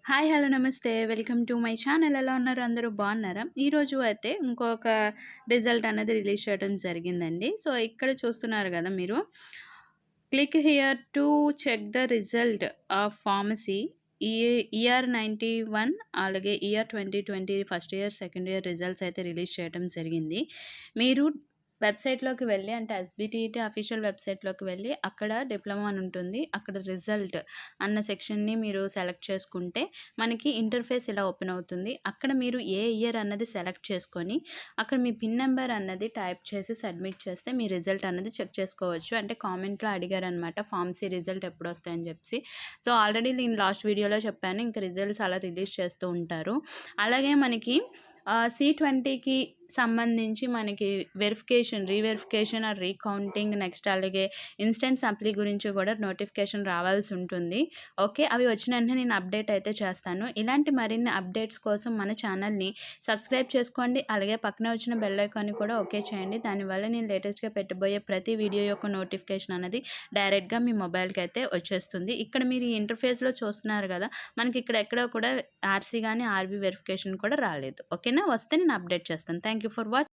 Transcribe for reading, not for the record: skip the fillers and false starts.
Hi. Hello. నమస్తే. Welcome to my channel. ఎలా ఉన్నారు? అందరూ బాగున్నారా? ఈరోజు అయితే ఇంకొక రిజల్ట్ అనేది రిలీజ్ చేయడం జరిగిందండి. సో, ఇక్కడ చూస్తున్నారు గదా మీరు. Click here to check the result of pharmacy ఈ ఇయర్ 91 అలాగే year 2020 first year, second year results అయితే రిలీజ్ చేయడం జరిగింది. మీరు వెబ్‌సైట్‌లోకి వెళ్ళి అంటే ఎస్‌బిటిఇటి అఫీషియల్ వెబ్‌సైట్‌లోకి వెళ్ళి అక్కడ డిప్లొమా అని ఉంటుంది. అక్కడ రిజల్ట్ అన్న సెక్షన్‌ని మీరు సెలెక్ట్ చేసుకుంటే మనకి ఇంటర్ఫేస్ ఇలా ఓపెన్ అవుతుంది. అక్కడ మీరు ఏ ఇయర్ అన్నది సెలెక్ట్ చేసుకొని అక్కడ మీ పిన్ నంబర్ అన్నది టైప్ చేసి సబ్మిట్ చేస్తే మీ రిజల్ట్ అన్నది చెక్ చేసుకోవచ్చు. అంటే కామెంట్‌లో అడిగారనమాట ఫార్మసీ రిజల్ట్ ఎప్పుడొస్తాయని చెప్పేసి. సో, ఆల్రెడీ నేను లాస్ట్ వీడియోలో చెప్పాను. ఇంకా రిజల్ట్స్ అలా రిలీజ్ చేస్తూ ఉంటారు. అలాగే మనకి C20కి సంబంధించి మనకి రీవెరిఫికేషన్ ఆర్ రీకౌంటింగ్ నెక్స్ట్ అలాగే ఇన్‌స్టెంట్ సప్లీ గురించి కూడా నోటిఫికేషన్ రావాల్సి ఉంటుంది. ఓకే. అవి వచ్చిన వెంటనే నేను అప్డేట్ అయితే చేస్తాను. ఇలాంటి మరిన్ని అప్డేట్స్ కోసం మన ఛానల్‌ని సబ్స్క్రైబ్ చేసుకోండి. అలాగే పక్కనే వచ్చిన బెల్ ఐకాన్‌ని కూడా ఓకే చేయండి. దానివల్ల నేను లేటెస్ట్‌గా పెట్టబోయే ప్రతి వీడియో యొక్క నోటిఫికేషన్ అనేది డైరెక్ట్‌గా మీ మొబైల్‌కి అయితే వచ్చేస్తుంది. ఇక్కడ మీరు ఈ ఇంటర్ఫేస్‌లో చూస్తున్నారు కదా! మనకి ఇక్కడ ఎక్కడ కూడా ఆర్సీ గాని, ఆర్‌బీ వెరిఫికేషన్ కూడా రాలేదు. ఓకేనా? వస్తే నేను అప్డేట్ చేస్తాను. Thank you for watching.